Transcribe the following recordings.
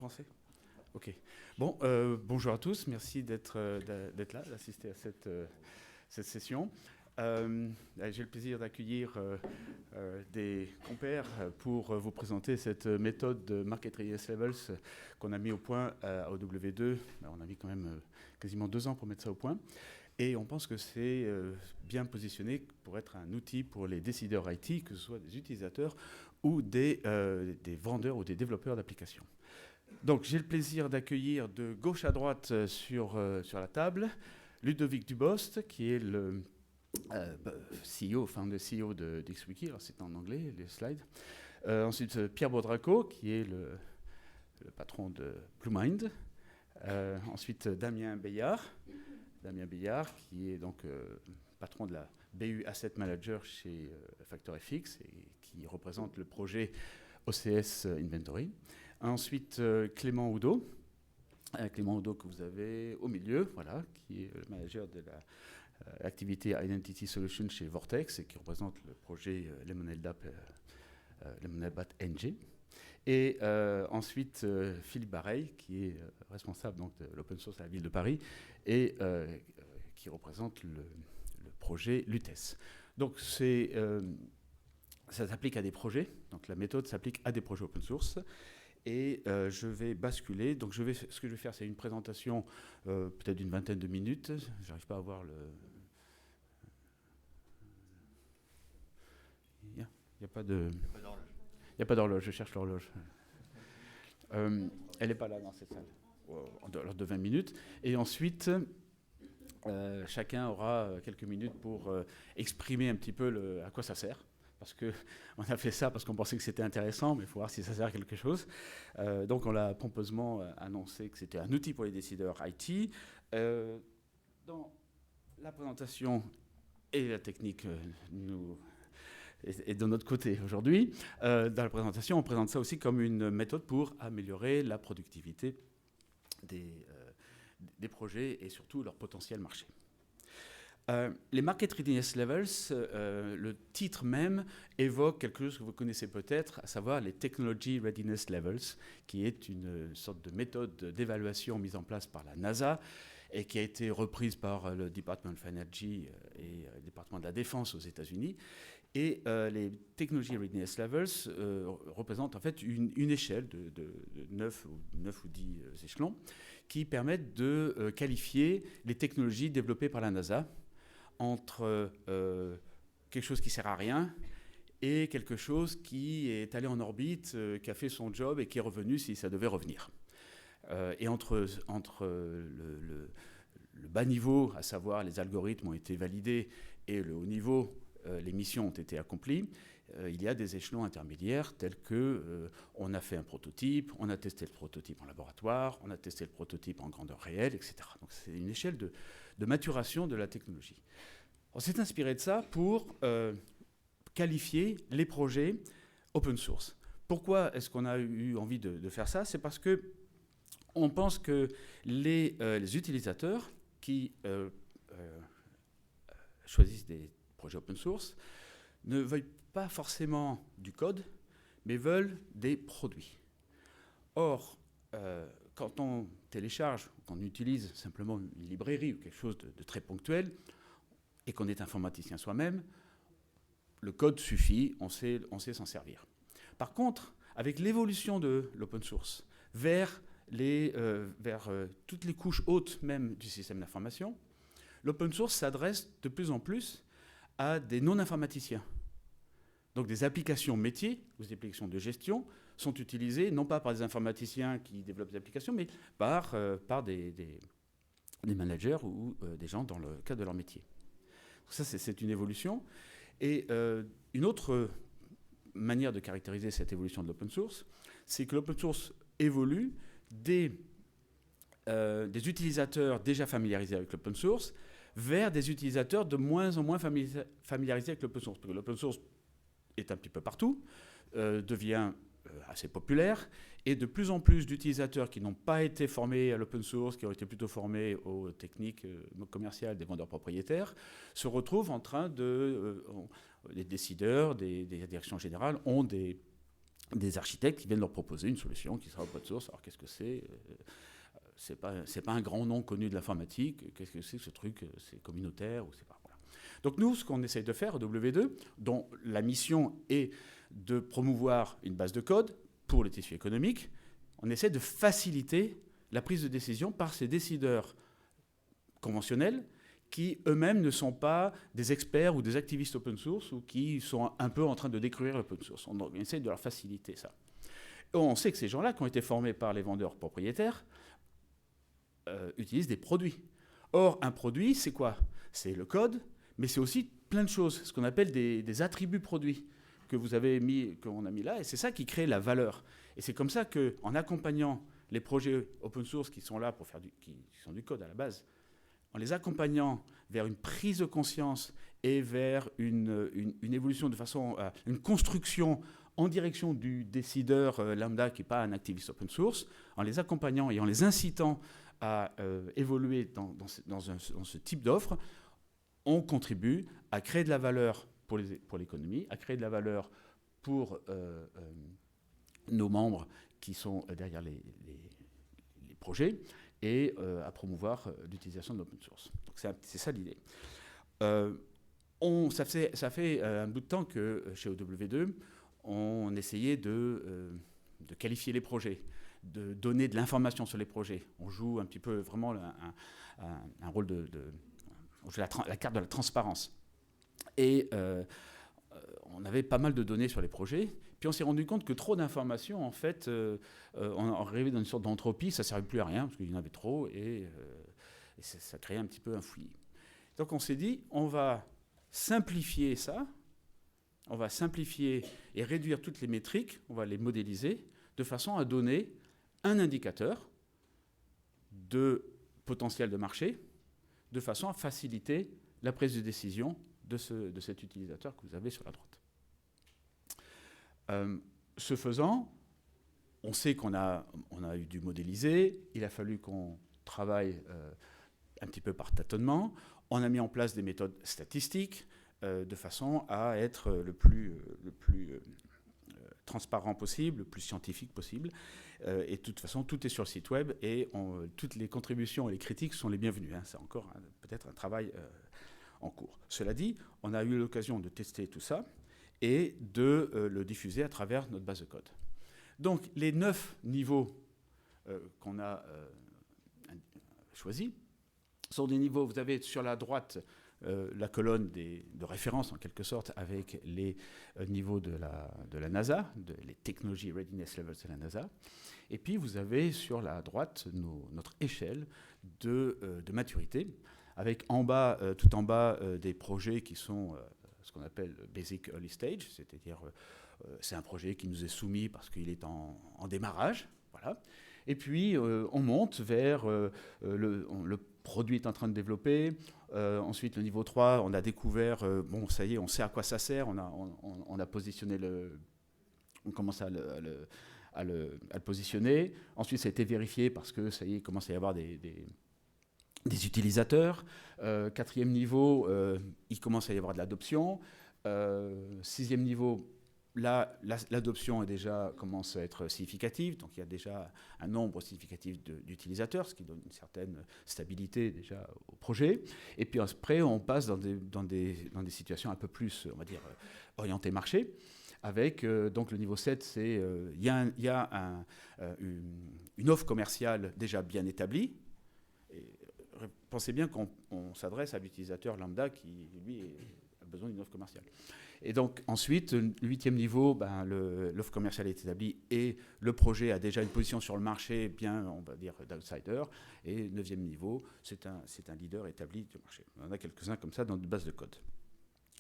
Français. Ok. Bon, bonjour à tous. Merci d'être là, d'assister à cette session. J'ai le plaisir d'accueillir des compères pour vous présenter cette méthode de Market Readiness Levels qu'on a mis au point à OW2. On a mis quand même quasiment 2 ans pour mettre ça au point. Et on pense que c'est bien positionné pour être un outil pour les décideurs IT, que ce soit des utilisateurs ou des vendeurs ou des développeurs d'applications. Donc j'ai le plaisir d'accueillir de gauche à droite sur la table Ludovic Dubost, qui est le CEO, founder CEO d'XWiki. Alors c'est en anglais, les slides. Ensuite Pierre Baudraco, qui est le patron de Bluemind. Ensuite Damien Beillard. Damien Beillard, qui est donc patron de la BU Asset Manager chez FactorFX et qui représente le projet OCS Inventory. Ensuite, Clément Oudot. Clément Oudot que vous avez au milieu, voilà, qui est le manager de l'activité Identity Solution chez Vortex et qui représente le projet Lemonade Bat NG. Et ensuite, Philippe Bareil, qui est responsable donc, de l'open source à la ville de Paris et qui représente le projet Lutes. Donc, ça s'applique à des projets. Donc, la méthode s'applique à des projets open source. Et je vais basculer. Donc, ce que je vais faire, c'est une présentation peut-être d'une vingtaine de minutes. J'arrive pas à voir le. Il n'y a pas de. Il n'y a pas d'horloge. Je cherche l'horloge. Elle n'est pas là dans cette salle. En dehors de 20 minutes. Et ensuite, chacun aura quelques minutes pour exprimer un petit peu à quoi ça sert. Parce qu'on a fait ça parce qu'on pensait que c'était intéressant, mais il faut voir si ça sert à quelque chose. Donc on l'a pompeusement annoncé que c'était un outil pour les décideurs IT. Dans la présentation et la technique est de notre côté aujourd'hui. Dans la présentation, on présente ça aussi comme une méthode pour améliorer la productivité des projets et surtout leur potentiel marché. Les Market Readiness Levels, le titre même évoque quelque chose que vous connaissez peut-être, à savoir les Technology Readiness Levels, qui est une sorte de méthode d'évaluation mise en place par la NASA et qui a été reprise par le Department of Energy et le département de la Défense aux États-Unis. Et les Technology Readiness Levels représentent en fait une échelle de 9 ou 10 échelons qui permettent de qualifier les technologies développées par la NASA entre quelque chose qui ne sert à rien et quelque chose qui est allé en orbite, qui a fait son job et qui est revenu si ça devait revenir. Et entre le bas niveau, à savoir les algorithmes ont été validés, et le haut niveau, les missions ont été accomplies, il y a des échelons intermédiaires tels que on a fait un prototype, on a testé le prototype en laboratoire, on a testé le prototype en grandeur réelle, etc. Donc c'est une échelle de maturation de la technologie. On s'est inspiré de ça pour qualifier les projets open source. Pourquoi est-ce qu'on a eu envie de faire ça? C'est parce que on pense que les utilisateurs qui choisissent des projets open source ne veulent pas forcément du code, mais veulent des produits. Or, quand on télécharge, qu'on utilise simplement une librairie ou quelque chose de très ponctuel, et qu'on est informaticien soi-même, le code suffit, on sait s'en servir. Par contre, avec l'évolution de l'open source vers toutes les couches hautes même du système d'information, l'open source s'adresse de plus en plus à des non-informaticiens. Donc des applications métiers, ou des applications de gestion, sont utilisées non pas par des informaticiens qui développent des applications, mais par des managers ou des gens dans le cadre de leur métier. Ça, c'est une évolution. Et une autre manière de caractériser cette évolution de l'open source, c'est que l'open source évolue des utilisateurs déjà familiarisés avec l'open source vers des utilisateurs de moins en moins familiarisés avec l'open source. Parce que l'open source est un petit peu partout, devient assez populaire, et de plus en plus d'utilisateurs qui n'ont pas été formés à l'open source, qui ont été plutôt formés aux techniques commerciales des vendeurs propriétaires, se retrouvent en train les décideurs, des directions générales ont des des architectes qui viennent leur proposer une solution qui sera open source. Alors qu'est-ce que c'est ? C'est pas un grand nom connu de l'informatique. Qu'est-ce que c'est que ce truc ? C'est communautaire ou c'est pas. Voilà. Donc nous, ce qu'on essaye de faire au W2, dont la mission est de promouvoir une base de code pour le tissu économique, on essaie de faciliter la prise de décision par ces décideurs conventionnels qui eux-mêmes ne sont pas des experts ou des activistes open source ou qui sont un peu en train de découvrir l'open source. On essaie de leur faciliter ça. Et on sait que ces gens-là, qui ont été formés par les vendeurs propriétaires, utilisent des produits. Or, un produit, c'est quoi ? C'est le code, mais c'est aussi plein de choses, ce qu'on appelle des attributs produits qu'on a mis là, et c'est ça qui crée la valeur. Et c'est comme ça qu'en accompagnant les projets open source qui sont là pour faire qui sont du code à la base, en les accompagnant vers une prise de conscience et vers une évolution de façon à une construction en direction du décideur lambda qui n'est pas un activiste open source, en les accompagnant et en les incitant à évoluer dans ce type d'offre, on contribue à créer de la valeur pour l'économie, à créer de la valeur pour nos membres qui sont derrière les projets, et à promouvoir l'utilisation de l'open source. Donc c'est ça l'idée. Ça fait un bout de temps que chez OW2, on essayait de qualifier les projets, de donner de l'information sur les projets. On joue un petit peu vraiment un rôle on joue la carte de la transparence. Et on avait pas mal de données sur les projets. Puis on s'est rendu compte que trop d'informations, en fait, on arrivait dans une sorte d'entropie, ça ne servait plus à rien, parce qu'il y en avait trop, et ça créait un petit peu un fouillis. Donc on s'est dit, on va simplifier ça, on va simplifier et réduire toutes les métriques, on va les modéliser, de façon à donner un indicateur de potentiel de marché, de façon à faciliter la prise de décision de cet utilisateur que vous avez sur la droite. Ce faisant, on sait qu'on a eu dû modéliser, il a fallu qu'on travaille un petit peu par tâtonnement, on a mis en place des méthodes statistiques de façon à être le plus transparent possible, le plus scientifique possible. Et de toute façon, tout est sur le site web et toutes les contributions et les critiques sont les bienvenues. Hein. C'est encore peut-être un travail en cours. Cela dit, on a eu l'occasion de tester tout ça et de le diffuser à travers notre base de code. Donc, les 9 niveaux qu'on a choisis sont des niveaux, vous avez sur la droite la colonne de référence, en quelque sorte, avec les niveaux de la NASA, les Technology Readiness Levels de la NASA. Et puis, vous avez sur la droite notre échelle de maturité, avec tout en bas des projets qui sont ce qu'on appelle Basic Early Stage, c'est-à-dire c'est un projet qui nous est soumis parce qu'il est en démarrage. Voilà. Et puis, on monte vers le produit est en train de développer. Ensuite, le niveau 3, on a découvert, bon, ça y est, on sait à quoi ça sert. On a positionné on commence à le positionner. Ensuite, ça a été vérifié parce que ça y est, il commence à y avoir des utilisateurs. 4e niveau, il commence à y avoir de l'adoption. 6e niveau, là, l'adoption commence à être significative, donc il y a déjà un nombre significatif d'utilisateurs, ce qui donne une certaine stabilité déjà au projet. Et puis après, on passe dans des situations un peu plus, on va dire, orientées marché, avec donc le niveau 7, c'est il y a une offre commerciale déjà bien établie. Et pensez bien qu'on s'adresse à l'utilisateur lambda qui, lui, a besoin d'une offre commerciale. Et donc ensuite, le 8e niveau, l'offre commerciale est établie et le projet a déjà une position sur le marché bien, on va dire, d'outsider. Et 9e niveau, c'est un leader établi du marché. On en a quelques-uns comme ça dans notre base de code.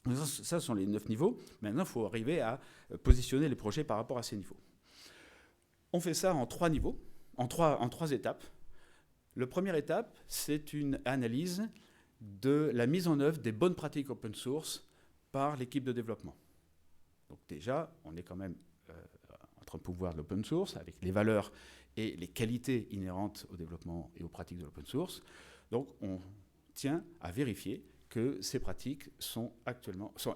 Donc ça sont les 9 niveaux. Maintenant, il faut arriver à positionner les projets par rapport à ces niveaux. On fait ça en 3 niveaux, en trois étapes. La première étape, c'est une analyse de la mise en œuvre des bonnes pratiques open source par l'équipe de développement. Donc déjà, on est quand même en train de pouvoir de l'open source avec les valeurs et les qualités inhérentes au développement et aux pratiques de l'open source. Donc on tient à vérifier que ces pratiques sont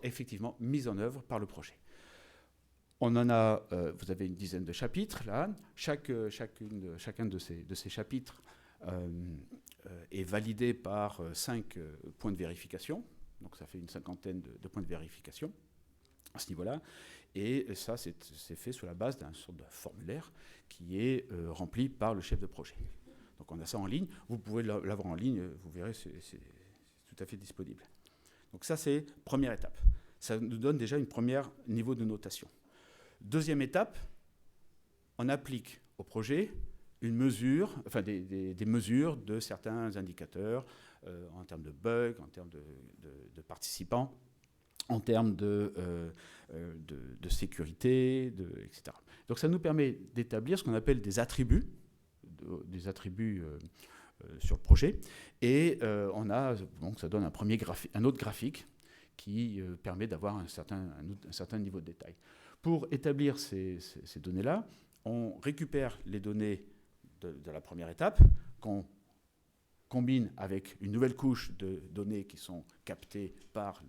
effectivement mises en œuvre par le projet. On en a, vous avez une dizaine de chapitres là. Chacun de ces chapitres est validé par 5 points de vérification. Donc ça fait une cinquantaine de points de vérification à ce niveau-là. Et ça, c'est fait sur la base d'un sorte de formulaire qui est rempli par le chef de projet. Donc on a ça en ligne. Vous pouvez l'avoir en ligne, vous verrez, c'est tout à fait disponible. Donc ça, c'est première étape. Ça nous donne déjà un premier niveau de notation. Deuxième étape, on applique au projet une mesure, enfin des mesures de certains indicateurs en termes de bugs, en termes de participants, en termes de sécurité, etc. Donc ça nous permet d'établir ce qu'on appelle des attributs sur le projet. Et donc ça donne un autre graphique qui permet d'avoir un certain niveau de détail. Pour établir ces données-là, on récupère les données de la première étape, qu'on combine avec une nouvelle couche de données qui sont captées par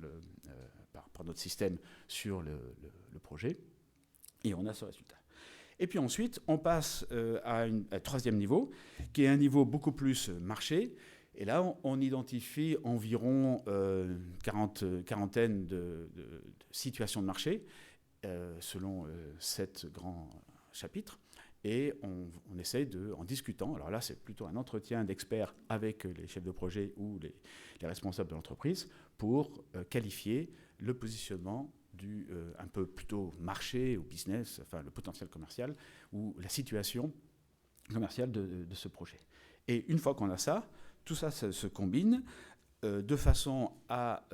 notre système sur le projet, et on a ce résultat. Et puis ensuite, on passe à un troisième niveau, qui est un niveau beaucoup plus marché. Et là, on identifie environ quarantaine de situations de marché, selon 7 grands chapitres. Et on essaye en discutant, alors là c'est plutôt un entretien d'experts avec les chefs de projet ou les responsables de l'entreprise pour qualifier le positionnement un peu plutôt marché ou business, enfin le potentiel commercial ou la situation commerciale de ce projet. Et une fois qu'on a ça, tout ça se combine de façon à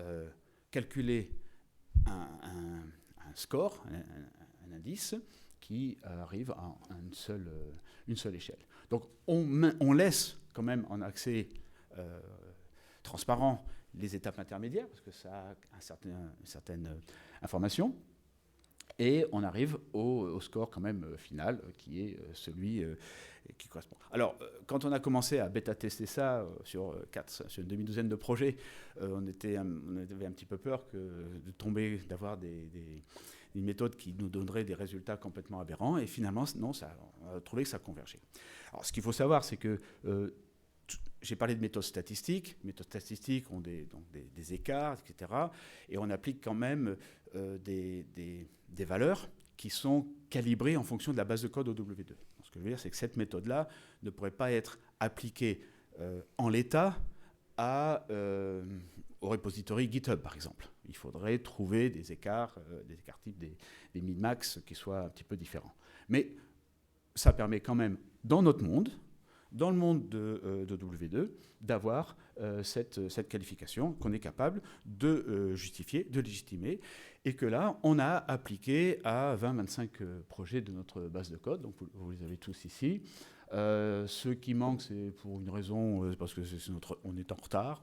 calculer un score, un indice qui arrive à une seule échelle. Donc on laisse quand même en accès transparent les étapes intermédiaires, parce que ça a une certaine information, et on arrive au score quand même final, qui est celui qui correspond. Alors, quand on a commencé à bêta-tester ça sur une demi-douzaine de projets, on avait un petit peu peur d'avoir une méthode qui nous donnerait des résultats complètement aberrants, et finalement, non, on a trouvé que ça convergeait. Alors, ce qu'il faut savoir, c'est que j'ai parlé de méthodes statistiques. Les méthodes statistiques ont des écarts, etc. Et on applique quand même des valeurs qui sont calibrées en fonction de la base de code OW2. Donc, ce que je veux dire, c'est que cette méthode-là ne pourrait pas être appliquée en l'état au repository GitHub, par exemple. Il faudrait trouver des écarts types des min-max qui soient un petit peu différents. Mais ça permet quand même, dans notre monde, dans le monde de W2, d'avoir cette qualification qu'on est capable de justifier, de légitimer, et que là, on a appliqué à 20-25 projets de notre base de code, donc vous les avez tous ici. Ceux qui manquent, c'est pour une raison, parce que on est en retard.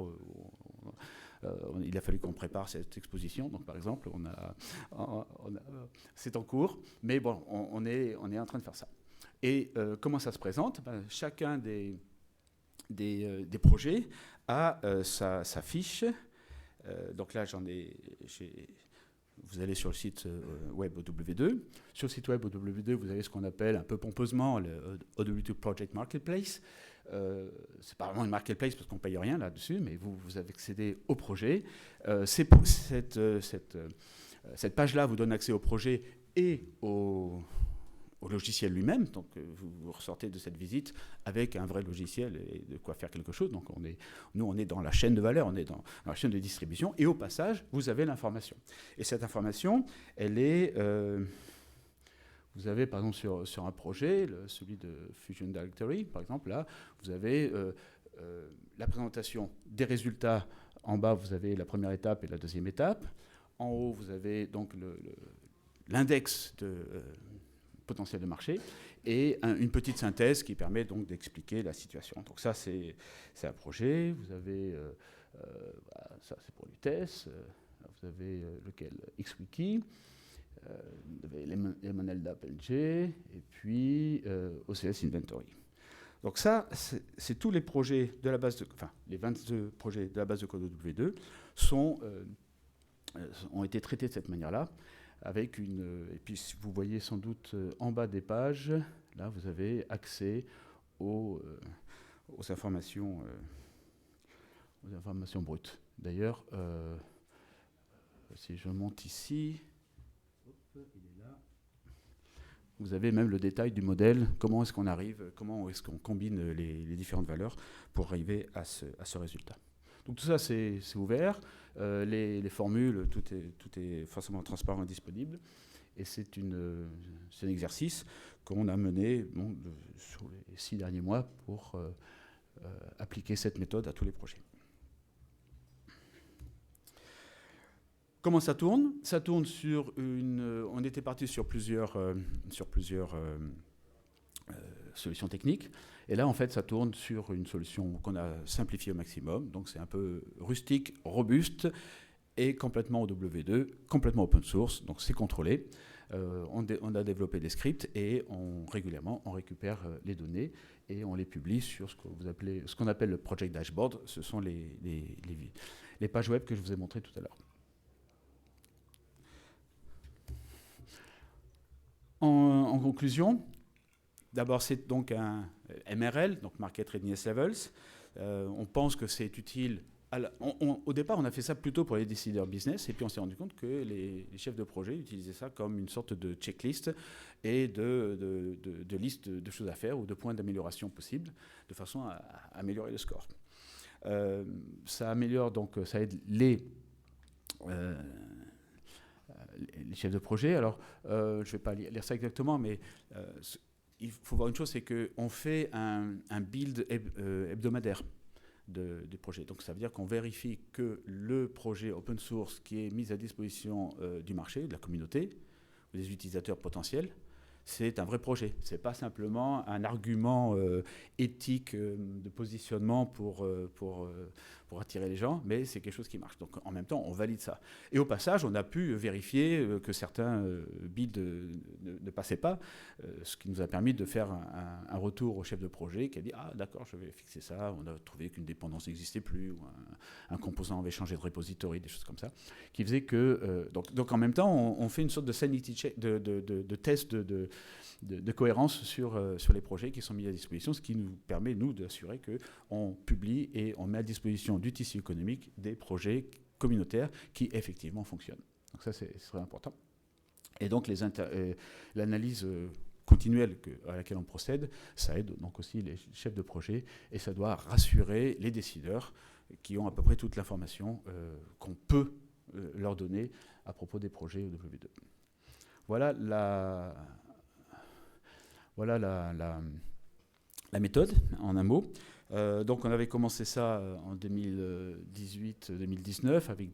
Il a fallu qu'on prépare cette exposition, donc par exemple, c'est en cours, mais bon, on est en train de faire ça. Et comment ça se présente ? Chacun des projets a sa fiche. Donc là, vous allez sur le site web OW2. Sur le site web OW2, vous avez ce qu'on appelle un peu pompeusement le OW2 Project Marketplace. C'est pas vraiment une marketplace parce qu'on ne paye rien là-dessus, mais vous avez accédé au projet. Cette page-là vous donne accès au projet et au logiciel lui-même, donc vous ressortez de cette visite avec un vrai logiciel et de quoi faire quelque chose. Donc nous on est dans la chaîne de valeur, on est dans la chaîne de distribution, et au passage, vous avez l'information. Et cette information, elle est... vous avez par exemple sur un projet, celui de Fusion Directory, par exemple, là, vous avez la présentation des résultats. En bas, vous avez la première étape et la deuxième étape. En haut, vous avez donc l'index de... potentiel de marché, et une petite synthèse qui permet donc d'expliquer la situation. Donc ça, c'est un projet. Vous avez, ça c'est pour l'UTES, vous avez lequel XWiki, vous avez Lemonelda PLG, et puis OCS Inventory. Donc ça, c'est tous les projets de la base de... Enfin, les 22 projets de la base de code W2 ont été traités de cette manière-là. avec et puis vous voyez sans doute en bas des pages, là vous avez accès aux informations brutes. D'ailleurs, si je monte ici, il est là. Vous avez même le détail du modèle, comment est-ce qu'on combine les différentes valeurs pour arriver à ce résultat. Donc tout ça, c'est ouvert. Les formules, tout est forcément transparent et disponible. Et c'est un exercice qu'on a mené sur les 6 derniers mois pour appliquer cette méthode à tous les projets. Comment ça tourne? Ça tourne sur on était parti sur plusieurs solutions techniques. Et là, en fait, ça tourne sur une solution qu'on a simplifiée au maximum. Donc, c'est un peu rustique, robuste et complètement OW2, complètement open source. Donc, c'est contrôlé. On a développé des scripts et régulièrement, on récupère les données et on les publie sur ce qu'on appelle le project dashboard. Ce sont les pages web que je vous ai montrées tout à l'heure. En conclusion, d'abord, c'est donc un MRL, donc Market Readiness Levels. On pense que c'est utile. Au départ, on a fait ça plutôt pour les décideurs business, et puis on s'est rendu compte que les chefs de projet utilisaient ça comme une sorte de checklist et de liste de choses à faire ou de points d'amélioration possibles, de façon à améliorer le score. Ça améliore, donc ça aide les chefs de projet. Alors, je ne vais pas lire ça exactement, mais il faut voir une chose, c'est qu'on fait un build hebdomadaire du projet. Donc, ça veut dire qu'on vérifie que le projet open source qui est mis à disposition du marché, de la communauté, des utilisateurs potentiels, c'est un vrai projet. Ce n'est pas simplement un argument éthique de positionnement pour attirer les gens, mais c'est quelque chose qui marche. Donc en même temps, on valide ça. Et au passage, on a pu vérifier que certains builds ne passaient pas, ce qui nous a permis de faire un retour au chef de projet qui a dit « Ah d'accord, je vais fixer ça ». On a trouvé qu'une dépendance n'existait plus, ou un composant avait changé de repository, des choses comme ça, qui faisait que... donc en même temps, on fait une sorte de sanity check, de test de cohérence sur les projets qui sont mis à disposition, ce qui nous permet, nous, d'assurer qu'on publie et on met à disposition du tissu économique des projets communautaires qui, effectivement, fonctionnent. Donc ça, c'est très important. Et donc, l'analyse continuelle à laquelle on procède, ça aide donc aussi les chefs de projet et ça doit rassurer les décideurs qui ont à peu près toute l'information qu'on peut leur donner à propos des projets OW2. Voilà la méthode, en un mot. Donc on avait commencé ça en 2018-2019 avec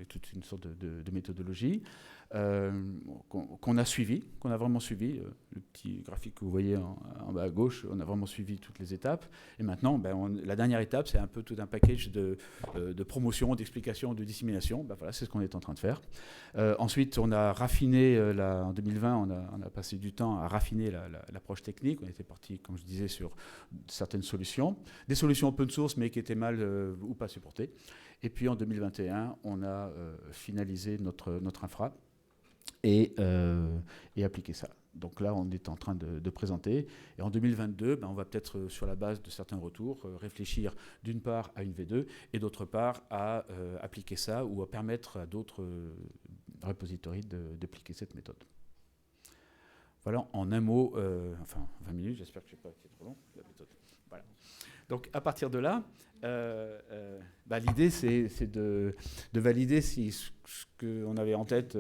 toute une sorte de méthodologie qu'on a suivi, qu'on a vraiment suivi. Le petit graphique que vous voyez en bas à gauche, on a vraiment suivi toutes les étapes. Et maintenant, la dernière étape, c'est un peu tout un package de promotion, d'explication, de dissémination. Voilà, c'est ce qu'on est en train de faire. Ensuite, on a raffiné, en 2020, on a passé du temps à raffiner l'approche technique. On était parti, comme je disais, sur certaines solutions. Des solutions open source, mais qui étaient mal ou pas supportées. Et puis en 2021, on a finalisé notre infra et appliqué ça. Donc là, on est en train de présenter. Et en 2022, on va peut-être, sur la base de certains retours, réfléchir d'une part à une V2 et d'autre part à appliquer ça ou à permettre à d'autres repositories d'appliquer cette méthode. Voilà, en un mot, 20 minutes, j'espère que je n'ai pas été trop long, la méthode. Voilà. Donc à partir de là, l'idée c'est de valider si ce qu'on avait en tête,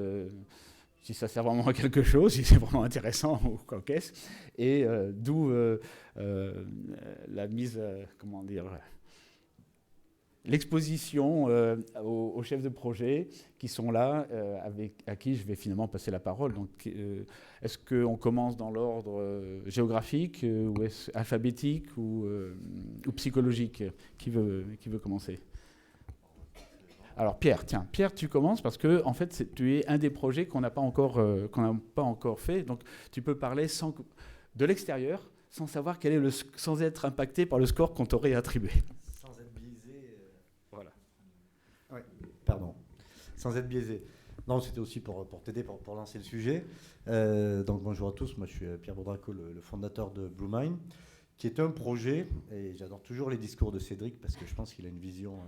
si ça sert vraiment à quelque chose, si c'est vraiment intéressant ou quoi qu'est-ce, et d'où la mise, l'exposition aux chefs de projet qui sont là, à qui je vais finalement passer la parole. Donc, est-ce qu'on commence dans l'ordre géographique, ou est-ce alphabétique, ou psychologique? Qui veut commencer? Alors Pierre, tiens, Pierre, tu commences parce que en fait, tu es un des projets qu'on n'a pas encore fait. Donc, tu peux parler de l'extérieur, sans savoir sans être impacté par le score qu'on t'aurait attribué. Pardon, sans être biaisé. Non, c'était aussi pour t'aider, pour lancer le sujet. Donc bonjour à tous, moi je suis Pierre Baudraco, le fondateur de BlueMind, qui est un projet, et j'adore toujours les discours de Cédric parce que je pense qu'il a une vision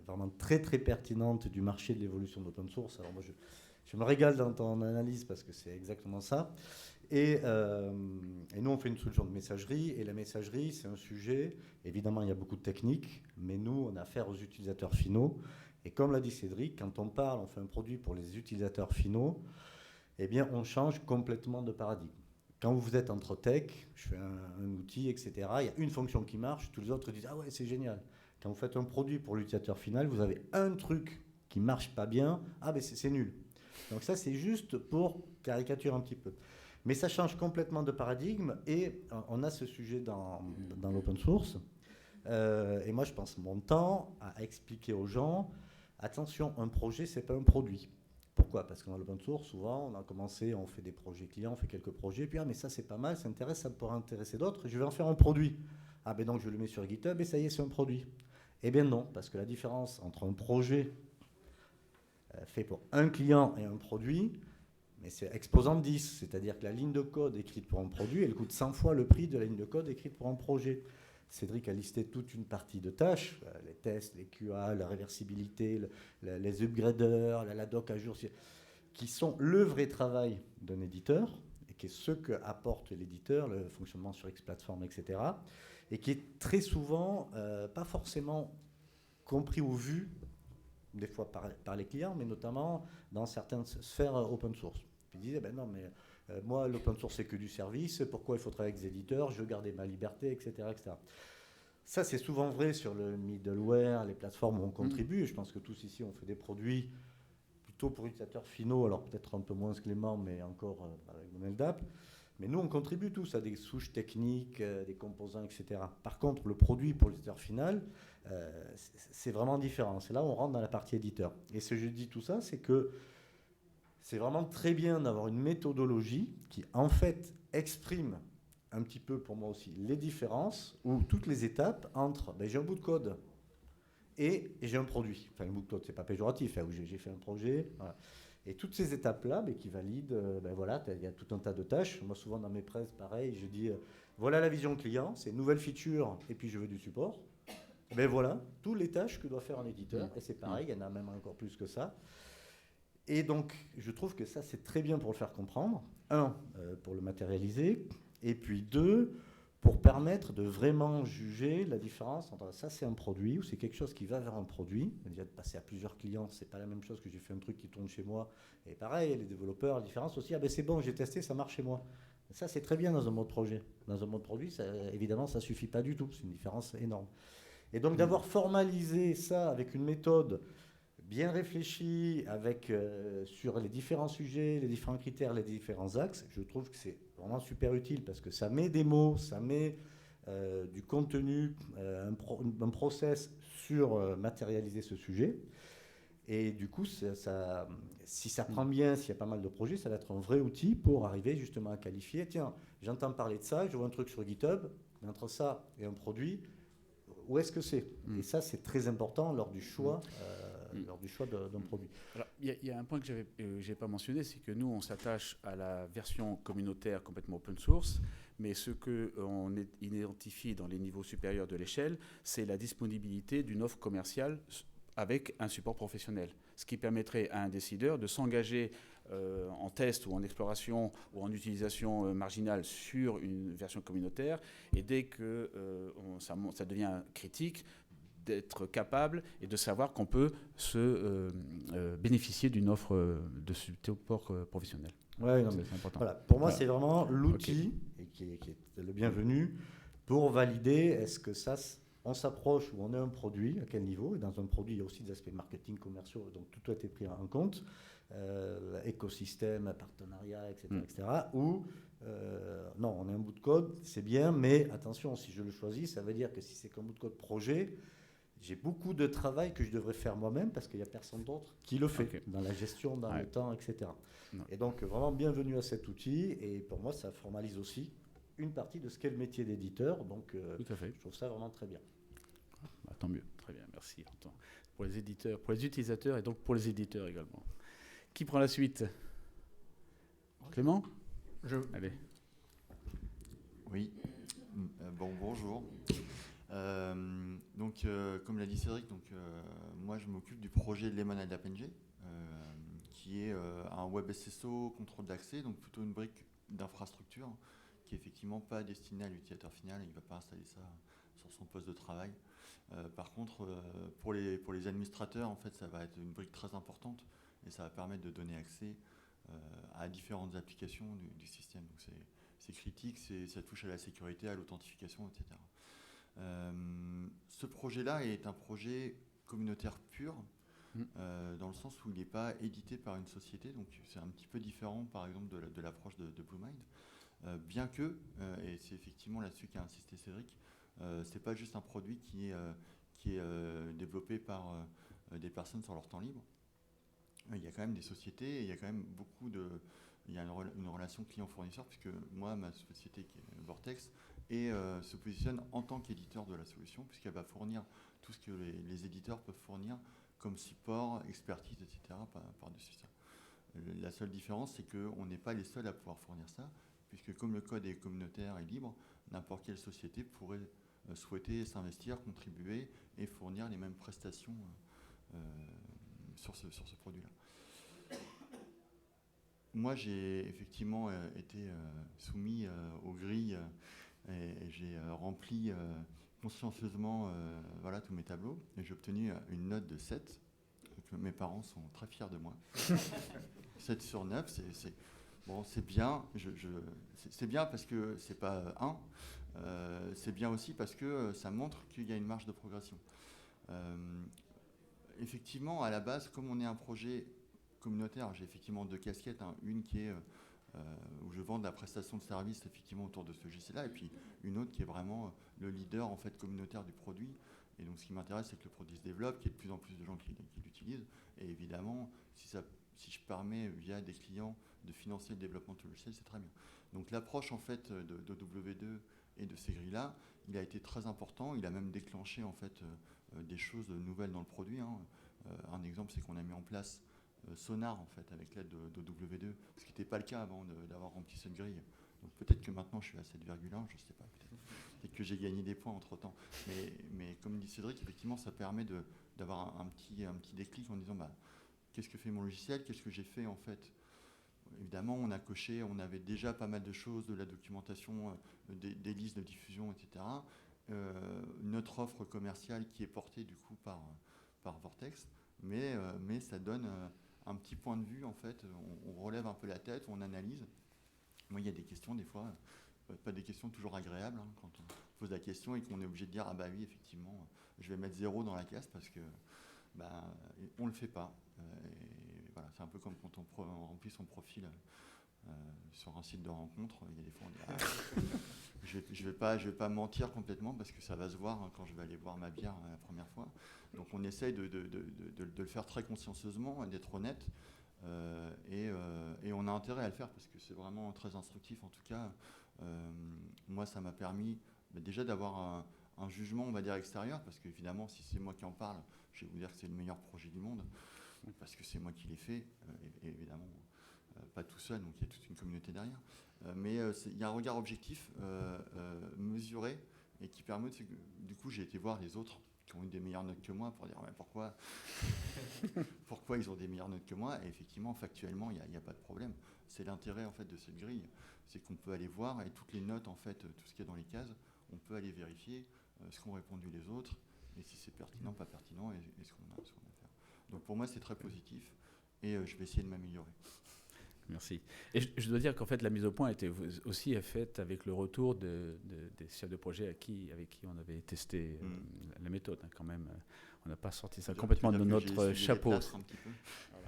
vraiment très très pertinente du marché de l'évolution de l'open source. Alors moi je me régale dans ton analyse parce que c'est exactement ça. Et nous on fait une solution de messagerie, et la messagerie c'est un sujet, évidemment il y a beaucoup de techniques, mais nous on a affaire aux utilisateurs finaux. Et comme l'a dit Cédric, quand on parle, on fait un produit pour les utilisateurs finaux, eh bien, on change complètement de paradigme. Quand vous êtes entre tech, je fais un outil, etc., il y a une fonction qui marche, tous les autres disent « Ah ouais, c'est génial ». Quand vous faites un produit pour l'utilisateur final, vous avez un truc qui ne marche pas bien, ah ben c'est nul. Donc ça, c'est juste pour caricaturer un petit peu. Mais ça change complètement de paradigme, et on a ce sujet dans l'open source. Et moi, je passe mon temps à expliquer aux gens, attention, un projet, c'est pas un produit. Pourquoi? Parce que dans l'open source, souvent, on a commencé, on fait des projets clients, on fait quelques projets, puis ah, mais ça, c'est pas mal, ça intéresse, ça pourrait intéresser d'autres, je vais en faire un produit. Ah, ben donc, je le mets sur GitHub et ça y est, c'est un produit. Eh bien non, parce que la différence entre un projet fait pour un client et un produit, mais c'est exposant de 10, c'est-à-dire que la ligne de code écrite pour un produit, elle coûte 100 fois le prix de la ligne de code écrite pour un projet. Cédric a listé toute une partie de tâches, les tests, les QA, la réversibilité, les upgraders, la doc à jour, qui sont le vrai travail d'un éditeur, et qui est ce qu'apporte l'éditeur, le fonctionnement sur X plateforme, etc., et qui est très souvent pas forcément compris ou vu, des fois par les clients, mais notamment dans certaines sphères open source. Ils disaient, ben non, mais moi, l'open source, c'est que du service, pourquoi il faut travailler avec des éditeurs, je veux garder ma liberté, etc., etc. Ça, c'est souvent vrai sur le middleware, les plateformes où on contribue. Je pense que tous ici, on fait des produits plutôt pour utilisateurs finaux, alors peut-être un peu moins Clément, mais encore avec mon LDAP. Mais nous, on contribue tous à des souches techniques, des composants, etc. Par contre, le produit pour l'utilisateur final, c'est vraiment différent. C'est là où on rentre dans la partie éditeur. Et ce que je dis tout ça, c'est que c'est vraiment très bien d'avoir une méthodologie qui, en fait, exprime un petit peu, pour moi aussi, les différences ou toutes les étapes entre j'ai un bout de code et j'ai un produit. Enfin, le bout de code, c'est pas péjoratif, où j'ai fait un projet. Voilà. Et toutes ces étapes-là, qui valident, voilà, il y a tout un tas de tâches. Moi, souvent dans mes presses, pareil, je dis voilà la vision client, c'est une nouvelle feature, et puis je veux du support. Voilà, toutes les tâches que doit faire un éditeur, et c'est pareil, il y en a même encore plus que ça. Et donc, je trouve que ça, c'est très bien pour le faire comprendre. Un, pour le matérialiser. Et puis deux, pour permettre de vraiment juger la différence entre ça, c'est un produit, ou c'est quelque chose qui va vers un produit. Déjà, de passer à plusieurs clients, c'est pas la même chose que j'ai fait un truc qui tourne chez moi. Et pareil, les développeurs, la différence aussi, c'est bon, j'ai testé, ça marche chez moi. Ça, c'est très bien dans un mode projet. Dans un mode produit, ça, évidemment, ça suffit pas du tout. C'est une différence énorme. Et donc, d'avoir formalisé ça avec une méthode bien réfléchi sur les différents sujets, les différents critères, les différents axes, je trouve que c'est vraiment super utile parce que ça met des mots, ça met du contenu, un process sur matérialiser ce sujet. Et du coup, si ça prend bien, s'il y a pas mal de projets, ça va être un vrai outil pour arriver justement à qualifier. Tiens, j'entends parler de ça, je vois un truc sur GitHub, entre ça et un produit, où est-ce que c'est? Et ça, c'est très important lors du choix. Lors du choix d'un produit. Alors, il y a un point que je n'ai pas mentionné, c'est que nous, on s'attache à la version communautaire complètement open source, mais ce qu'on identifie dans les niveaux supérieurs de l'échelle, c'est la disponibilité d'une offre commerciale avec un support professionnel, ce qui permettrait à un décideur de s'engager en test ou en exploration ou en utilisation marginale sur une version communautaire, et dès que ça devient critique, d'être capable et de savoir qu'on peut se bénéficier d'une offre de support professionnel. Ouais, non, mais c'est important. Voilà. Pour moi, voilà. C'est vraiment l'outil qui est le bienvenu pour valider est-ce que ça, on s'approche ou on est un produit, à quel niveau. Et dans un produit, il y a aussi des aspects marketing, commerciaux, donc tout a été pris en compte. Écosystème, partenariat, etc. etc. Ou non, on a un bout de code, c'est bien, mais attention, si je le choisis, ça veut dire que si c'est qu'un bout de code projet, j'ai beaucoup de travail que je devrais faire moi-même parce qu'il n'y a personne d'autre qui le fait dans la gestion, dans le temps, etc. Non. Et donc, vraiment, bienvenue à cet outil. Et pour moi, ça formalise aussi une partie de ce qu'est le métier d'éditeur. Donc, tout à fait. Je trouve ça vraiment très bien. Tant mieux. Très bien. Merci. Pour les éditeurs, pour les utilisateurs et donc pour les éditeurs également. Qui prend la suite? Clément? Allez. Oui. Bonjour. Comme l'a dit Cédric, moi je m'occupe du projet Lemonade App NG, qui est un web SSO contrôle d'accès, donc plutôt une brique d'infrastructure qui est effectivement pas destinée à l'utilisateur final. Il ne va pas installer ça sur son poste de travail. Par contre, pour les administrateurs, en fait, ça va être une brique très importante et ça va permettre de donner accès à différentes applications du système. Donc c'est critique, ça touche à la sécurité, à l'authentification, etc. Ce projet-là est un projet communautaire pur, dans le sens où il n'est pas édité par une société, donc c'est un petit peu différent par exemple de l'approche de BlueMind, bien que, et c'est effectivement là-dessus qu'a insisté Cédric, c'est pas juste un produit qui est développé par des personnes sur leur temps libre. Il y a quand même des sociétés, et il y a quand même il y a une relation client-fournisseur, puisque moi, ma société qui est Vortex, se positionne en tant qu'éditeur de la solution, puisqu'elle va fournir tout ce que les éditeurs peuvent fournir comme support, expertise, etc. par-dessus ça. La seule différence, c'est qu'on n'est pas les seuls à pouvoir fournir ça, puisque comme le code est communautaire et libre, n'importe quelle société pourrait souhaiter s'investir, contribuer et fournir les mêmes prestations sur ce produit-là. Moi, j'ai effectivement été soumis aux grilles et j'ai rempli consciencieusement tous mes tableaux et j'ai obtenu une note de 7. Donc, mes parents sont très fiers de moi. 7 sur 9, c'est bien. C'est bien parce que c'est pas 1. C'est bien aussi parce que ça montre qu'il y a une marge de progression. Effectivement, à la base, comme on est un projet communautaire, j'ai effectivement 2 casquettes, une qui est où je vends de la prestation de service effectivement autour de ce logiciel-là, et puis une autre qui est vraiment le leader en fait communautaire du produit. Et donc ce qui m'intéresse, c'est que le produit se développe, qu'il y ait de plus en plus de gens qui l'utilisent, et évidemment, si je permets via des clients de financer le développement de ce logiciel, c'est très bien. Donc l'approche en fait de W2 et de ces grilles-là, il a été très important. Il a même déclenché en fait des choses nouvelles dans le produit. Un exemple, c'est qu'on a mis en place Sonar en fait avec l'aide de W2, ce qui n'était pas le cas avant d'avoir rempli cette grille. Donc peut-être que maintenant je suis à 7,1, je ne sais pas, peut-être que j'ai gagné des points entre temps. Mais comme dit Cédric, effectivement ça permet d'avoir un petit déclic en disant qu'est-ce que fait mon logiciel, qu'est-ce que j'ai fait en fait. Évidemment on a coché, on avait déjà pas mal de choses, de la documentation, des listes de diffusion, etc. Notre offre commerciale qui est portée du coup par Vortex, mais ça donne un petit point de vue en fait, on relève un peu la tête, on analyse. Moi il y a des questions des fois, pas des questions toujours agréables, quand on pose la question et qu'on est obligé de dire oui effectivement je vais mettre 0 dans la case parce que on le fait pas. Et voilà, c'est un peu comme quand on remplit son profil sur un site de rencontre, il y a des fois on dit je vais pas mentir complètement parce que ça va se voir quand je vais aller boire ma bière la première fois. Donc on essaye de le faire très consciencieusement, d'être honnête, et on a intérêt à le faire parce que c'est vraiment très instructif en tout cas. Moi ça m'a permis déjà d'avoir un jugement on va dire extérieur, parce qu'évidemment si c'est moi qui en parle, je vais vous dire que c'est le meilleur projet du monde parce que c'est moi qui l'ai fait, et évidemment pas tout seul, donc il y a toute une communauté derrière. Mais il y a un regard objectif, mesuré, et qui permet du coup j'ai été voir les autres qui ont eu des meilleures notes que moi pour dire pourquoi ils ont des meilleures notes que moi, et effectivement factuellement il n'y a pas de problème. C'est l'intérêt en fait de cette grille, c'est qu'on peut aller voir et toutes les notes en fait, tout ce qui est dans les cases, on peut aller vérifier ce qu'ont répondu les autres et si c'est pertinent, pas pertinent, et ce qu'on a à faire. Donc pour moi c'est très positif et je vais essayer de m'améliorer. Merci. Et je dois dire qu'en fait, la mise au point était aussi faite avec le retour des chefs de projet avec qui on avait testé la méthode. Quand même, on n'a pas sorti ça complètement de notre chapeau. Un petit peu. Voilà.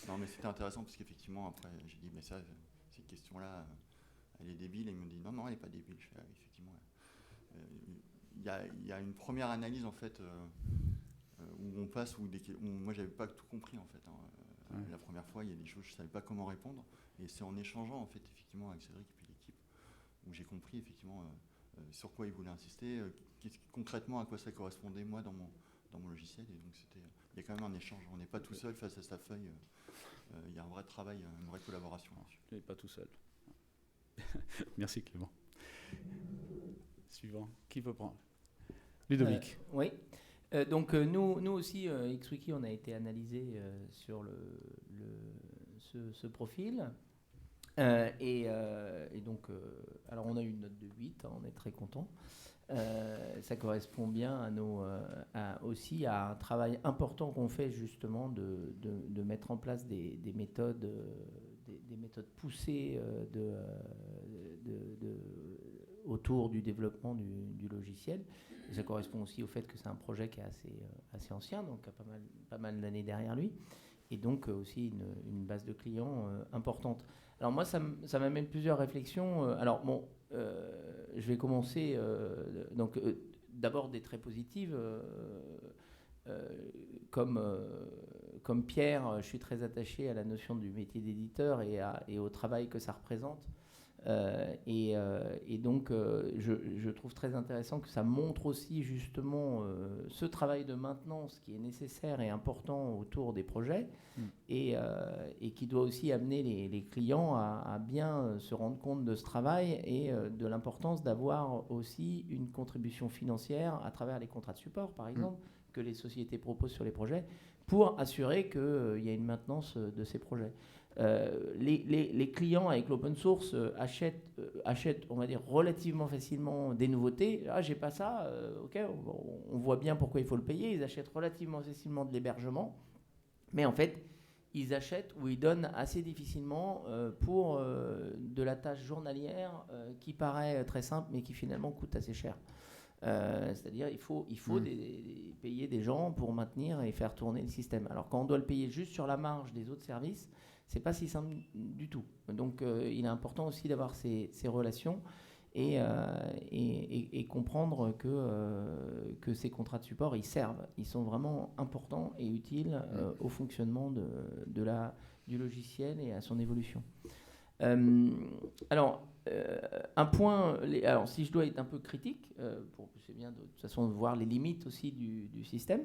Non, mais c'était intéressant parce qu'effectivement, après, j'ai dit, mais ça, cette question-là, elle est débile. Et ils m'ont dit, non, elle n'est pas débile. Je fais, effectivement, il y a une première analyse en fait où on passe, où moi, j'avais pas tout compris en fait. La première fois, il y a des choses, je ne savais pas comment répondre. Et c'est en échangeant, en fait, effectivement, avec Cédric et puis l'équipe, où j'ai compris, effectivement, sur quoi il voulait insister, concrètement, à quoi ça correspondait, moi, dans mon logiciel. Et donc, il y a quand même un échange. On n'est pas tout seul face à sa feuille. Il y a un vrai travail, une vraie collaboration là-dessus. Tu n'es pas tout seul. Merci Clément. Suivant. Qui veut prendre? Ludovic. Oui. Donc nous aussi, XWiki, on a été analysé sur ce profil. Et donc, alors on a eu une note de 8, hein, on est très content. Ça correspond bien aussi à un travail important qu'on fait justement de mettre en place des méthodes, des méthodes poussées autour du développement du logiciel. Et ça correspond aussi au fait que c'est un projet qui est assez ancien, donc qui a pas mal d'années derrière lui, et donc aussi une base de clients importante. Alors moi, ça m'amène plusieurs réflexions. Alors bon, je vais commencer d'abord des traits positifs. Comme Pierre, je suis très attaché à la notion du métier d'éditeur et au travail que ça représente. Et donc, je trouve très intéressant que ça montre aussi justement ce travail de maintenance qui est nécessaire et important autour des projets et qui doit aussi amener les clients à bien se rendre compte de ce travail et de l'importance d'avoir aussi une contribution financière à travers les contrats de support, par exemple, que les sociétés proposent sur les projets pour assurer qu'il y a une maintenance de ces projets. Les clients avec l'open source achètent, on va dire, relativement facilement des nouveautés. Ah, j'ai pas ça, ok, on voit bien pourquoi il faut le payer. Ils achètent relativement facilement de l'hébergement, mais en fait, ils achètent ou ils donnent assez difficilement pour de la tâche journalière qui paraît très simple, mais qui finalement coûte assez cher. C'est-à-dire il faut payer des gens pour maintenir et faire tourner le système. Alors quand on doit le payer juste sur la marge des autres services, c'est pas si simple du tout. Donc il est important aussi d'avoir ces relations et comprendre que ces contrats de support, ils sont vraiment importants et utiles au fonctionnement du logiciel et à son évolution. Un point, alors si je dois être un peu critique, c'est bien de toute façon de voir les limites aussi du système.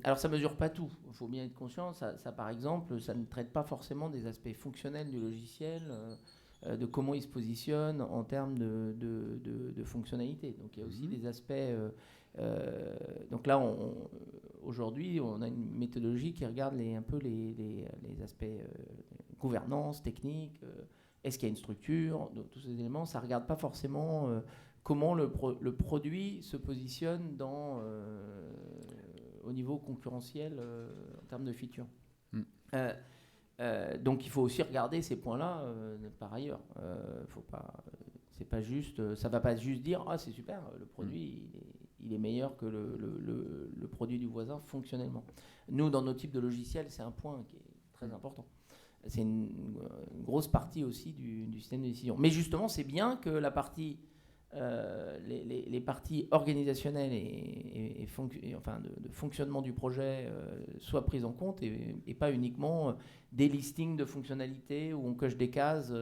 Alors ça mesure pas tout, il faut bien être conscient. Ça par exemple, ça ne traite pas forcément des aspects fonctionnels du logiciel, de comment il se positionne en termes de fonctionnalité. Donc il y a aussi des aspects. Donc là, aujourd'hui, on a une méthodologie qui regarde un peu les aspects gouvernance, technique. Est-ce qu'il y a une structure? Donc, tous ces éléments, ça ne regarde pas forcément comment le produit se positionne au niveau concurrentiel en termes de features. Donc il faut aussi regarder ces points-là par ailleurs. C'est pas juste, ça ne va pas juste dire « Ah, c'est super, le produit il est meilleur que le produit du voisin fonctionnellement ». Nous, dans nos types de logiciels, c'est un point qui est très important. C'est une grosse partie aussi du système de décision. Mais justement, c'est bien que la partie, les parties organisationnelles et de fonctionnement du projet soient prises en compte et pas uniquement des listings de fonctionnalités où on coche des cases,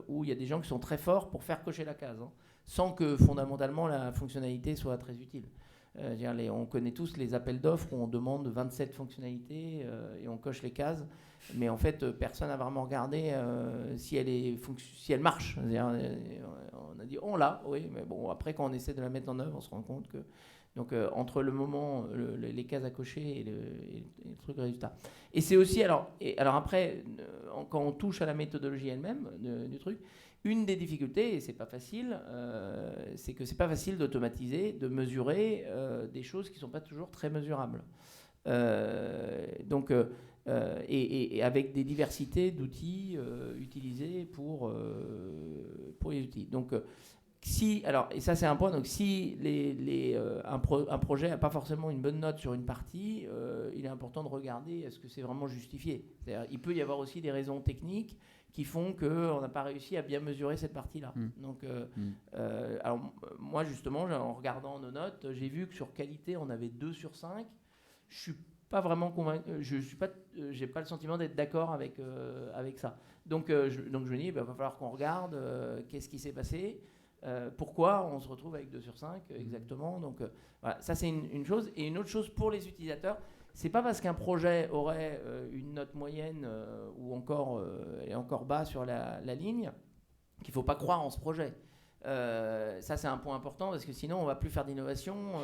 où il y a des gens qui sont très forts pour faire cocher la case, hein, sans que fondamentalement la fonctionnalité soit très utile. On connaît tous les appels d'offres où on demande 27 fonctionnalités et on coche les cases, mais en fait personne n'a vraiment regardé si elle marche. On a dit on l'a, oui, mais bon après quand on essaie de la mettre en œuvre, on se rend compte que donc entre le moment, les cases à cocher et le truc résultat. Et c'est aussi alors après quand on touche à la méthodologie elle-même du truc. Une des difficultés, et c'est pas facile, c'est que c'est pas facile d'automatiser, de mesurer des choses qui sont pas toujours très mesurables. Et avec des diversités d'outils utilisés pour les outils. Donc, et ça c'est un point. Donc, si un projet n'a pas forcément une bonne note sur une partie, il est important de regarder est-ce que c'est vraiment justifié. C'est-à-dire, il peut y avoir aussi des raisons techniques qui font qu'on n'a pas réussi à bien mesurer cette partie-là. Donc, alors moi justement, en regardant nos notes, j'ai vu que sur qualité, on avait 2 sur 5. Je suis pas vraiment convaincu. J'ai pas le sentiment d'être d'accord avec ça. Donc je me dis, il va falloir qu'on regarde qu'est-ce qui s'est passé. Pourquoi on se retrouve avec 2 sur 5 exactement. Donc voilà, ça c'est une chose. Et une autre chose pour les utilisateurs, c'est pas parce qu'un projet aurait une note moyenne ou encore est encore bas sur la ligne qu'il faut pas croire en ce projet. Ça c'est un point important parce que sinon on va plus faire d'innovation,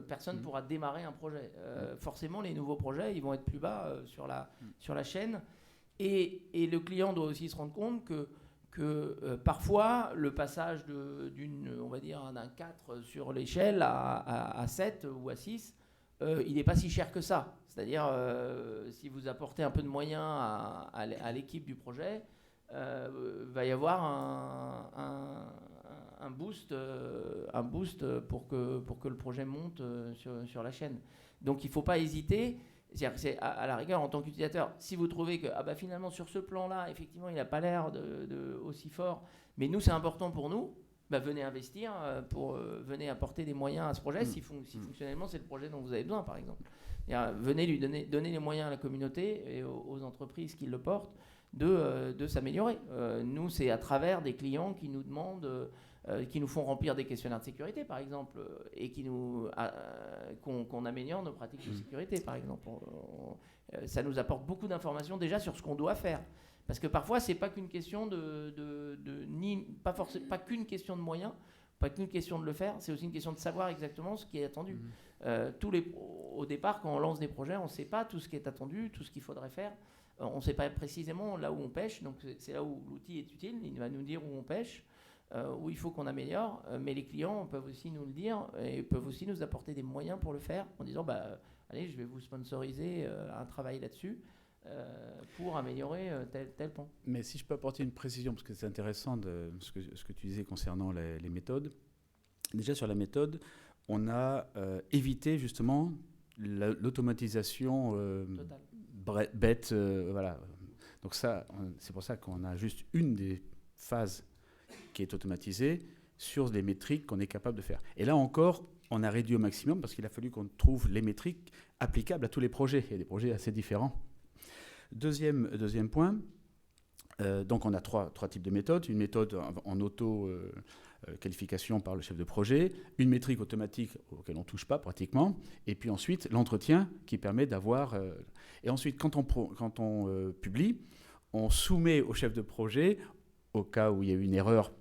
personne pourra démarrer un projet. Forcément les nouveaux projets ils vont être plus bas sur la chaîne et le client doit aussi se rendre compte que parfois le passage on va dire d'un 4 sur l'échelle à 7 ou à 6 il n'est pas si cher que ça. C'est-à-dire si vous apportez un peu de moyens à l'équipe du projet, va y avoir un boost pour que le projet monte sur la chaîne. Donc il ne faut pas hésiter. C'est-à-dire que c'est à la rigueur en tant qu'utilisateur, si vous trouvez que finalement sur ce plan-là, effectivement, il n'a pas l'air aussi fort, mais nous c'est important pour nous, venez investir, venez apporter des moyens à ce projet si fonctionnellement c'est le projet dont vous avez besoin par exemple. Venez lui donner les moyens à la communauté et aux entreprises qui le portent de s'améliorer. Nous, c'est à travers des clients qui nous demandent, qui nous font remplir des questionnaires de sécurité, par exemple, et qu'on améliore nos pratiques de sécurité, par exemple. Ça nous apporte beaucoup d'informations déjà sur ce qu'on doit faire. Parce que parfois, c'est pas qu'une question pas qu'une question de moyens, pas qu'une question de le faire, c'est aussi une question de savoir exactement ce qui est attendu. Au départ, quand on lance des projets, on ne sait pas tout ce qui est attendu, tout ce qu'il faudrait faire. On ne sait pas précisément là où on pêche, donc c'est là où l'outil est utile. Il va nous dire où on pêche, où il faut qu'on améliore, mais les clients peuvent aussi nous le dire et peuvent aussi nous apporter des moyens pour le faire en disant allez, je vais vous sponsoriser un travail là-dessus pour améliorer tel point. Mais si je peux apporter une précision, parce que c'est intéressant ce que tu disais concernant les méthodes. Déjà sur la méthode, on a évité justement l'automatisation bête, voilà. Donc ça, c'est pour ça qu'on a juste une des phases qui est automatisée sur les métriques qu'on est capable de faire. Et là encore, on a réduit au maximum parce qu'il a fallu qu'on trouve les métriques applicables à tous les projets. Il y a des projets assez différents. Deuxième point, donc on a trois types de méthodes. Une méthode en auto-qualification par le chef de projet, une métrique automatique auquel on ne touche pas pratiquement, et puis ensuite l'entretien qui permet d'avoir... et ensuite, quand on publie, on soumet au chef de projet, au cas où il y a eu une erreur,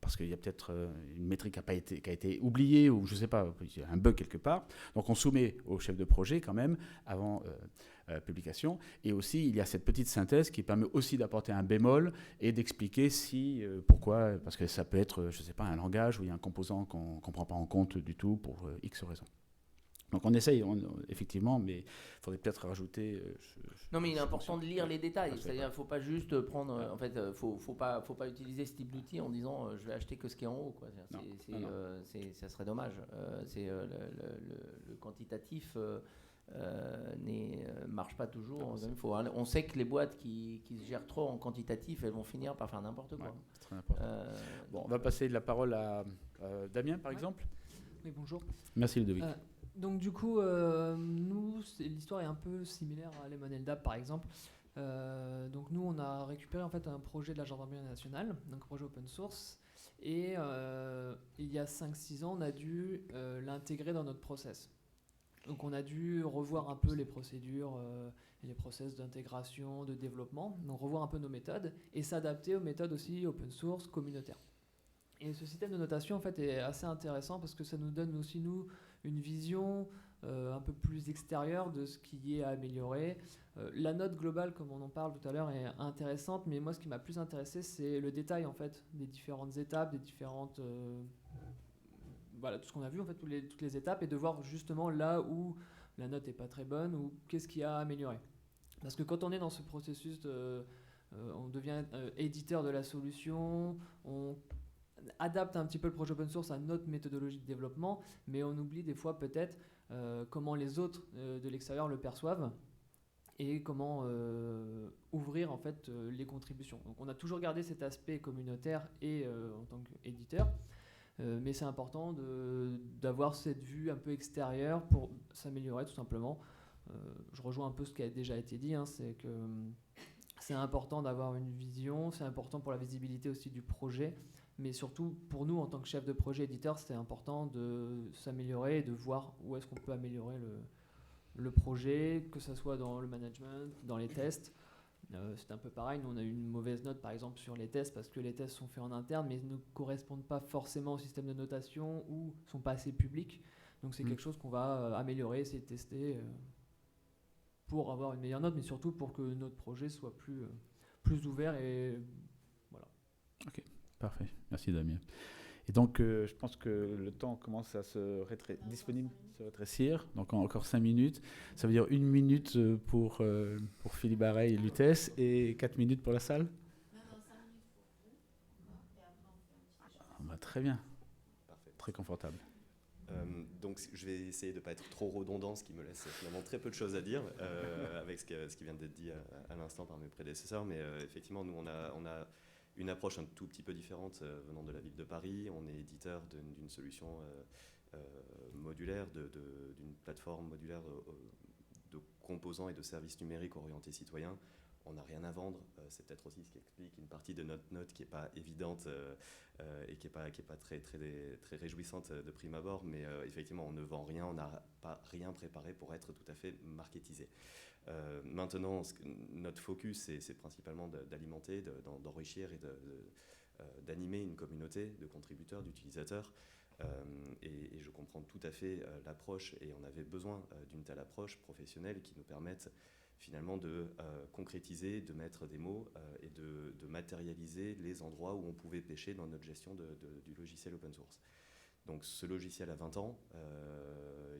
parce qu'il y a peut-être une métrique qui a été oubliée, ou je ne sais pas, il y a un bug quelque part. Donc on soumet au chef de projet quand même, avant publication. Et aussi, il y a cette petite synthèse qui permet aussi d'apporter un bémol et d'expliquer pourquoi, parce que ça peut être, je ne sais pas, un langage où il y a un composant qu'on ne prend pas en compte du tout pour X raisons. Donc on essaye, effectivement, mais il faudrait peut-être rajouter... non, mais il est important de lire les détails. C'est-à-dire qu'il ne faut pas juste prendre... En fait, faut pas utiliser ce type d'outil en disant je vais acheter que ce qui est en haut, quoi. Ça serait dommage. Le quantitatif marche pas toujours. On sait que les boîtes qui se gèrent trop en quantitatif, elles vont finir par faire n'importe quoi. C'est très important. Bon, on va passer la parole à Damien, par exemple. Oui, bonjour. Merci Ludovic. Donc du coup, nous, l'histoire est un peu similaire à Lemon LDAP par exemple. Donc nous, on a récupéré en fait un projet de la Gendarmerie nationale, donc un projet open source, et il y a 5-6 ans, on a dû l'intégrer dans notre process. Donc on a dû revoir un peu les procédures et les process d'intégration, de développement, donc revoir un peu nos méthodes et s'adapter aux méthodes aussi open source communautaires. Et ce système de notation en fait est assez intéressant parce que ça nous donne aussi une vision un peu plus extérieure de ce qui est à améliorer. La note globale, comme on en parle tout à l'heure, est intéressante, mais moi ce qui m'a plus intéressé, c'est le détail en fait des différentes étapes, des différentes voilà, tout ce qu'on a vu en fait, toutes les étapes, et de voir justement là où la note est pas très bonne ou qu'est-ce qu'il y a à améliorer. Parce que quand on est dans ce processus on devient éditeur de la solution, on adapte un petit peu le projet open source à notre méthodologie de développement, mais on oublie des fois peut-être comment les autres de l'extérieur le perçoivent et comment ouvrir en fait les contributions. Donc on a toujours gardé cet aspect communautaire et en tant qu'éditeur, mais c'est important d'avoir cette vue un peu extérieure pour s'améliorer tout simplement. Je rejoins un peu ce qui a déjà été dit, hein, c'est que c'est important d'avoir une vision, c'est important pour la visibilité aussi du projet, Mais surtout, pour nous, en tant que chef de projet éditeur, c'était important de s'améliorer et de voir où est-ce qu'on peut améliorer le projet, que ce soit dans le management, dans les tests. C'est un peu pareil, nous on a eu une mauvaise note par exemple sur les tests parce que les tests sont faits en interne mais ne correspondent pas forcément au système de notation ou sont pas assez publics. Donc c'est quelque chose qu'on va améliorer, essayer de tester pour avoir une meilleure note, mais surtout pour que notre projet soit plus ouvert et voilà. Ok, parfait. Merci Damien. Et donc, je pense que le temps commence à se rétrécir. Donc, encore 5 minutes. Ça veut dire 1 minute pour Philippe Arey et Lutèce et 4 minutes pour la salle. Très bien. Parfait. Très confortable. Donc, je vais essayer de ne pas être trop redondant, ce qui me laisse finalement très peu de choses à dire avec ce qui vient d'être dit à l'instant par mes prédécesseurs. Mais effectivement, nous, on a une approche un tout petit peu différente venant de la ville de Paris. On est éditeur d'une solution modulaire, d'une plateforme modulaire de composants et de services numériques orientés citoyens. On n'a rien à vendre. C'est peut-être aussi ce qui explique une partie de notre note qui n'est pas évidente et qui n'est pas très réjouissante de prime abord. Mais effectivement, on ne vend rien, on n'a pas rien préparé pour être tout à fait marketisé. Maintenant, notre focus, c'est principalement d'alimenter, d'enrichir et d'animer une communauté de contributeurs, d'utilisateurs. Et je comprends tout à fait l'approche, et on avait besoin d'une telle approche professionnelle qui nous permette finalement de concrétiser, de mettre des mots et de matérialiser les endroits où on pouvait pêcher dans notre gestion du logiciel open source. Donc ce logiciel a 20 ans,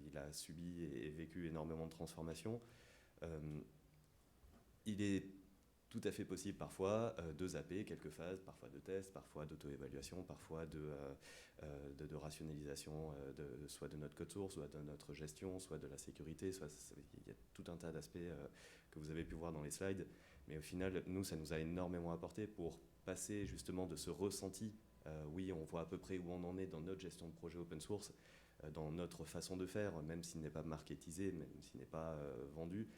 il a subi et vécu énormément de transformations. Il est tout à fait possible parfois de zapper quelques phases, parfois de tests, parfois d'auto-évaluation, parfois de rationalisation, soit de notre code source, soit de notre gestion, soit de la sécurité. Il y a tout un tas d'aspects que vous avez pu voir dans les slides. Mais au final, nous, ça nous a énormément apporté pour passer justement de ce ressenti. Oui, on voit à peu près où on en est dans notre gestion de projet open source, dans notre façon de faire, même s'il n'est pas marketisé, même s'il n'est pas vendu.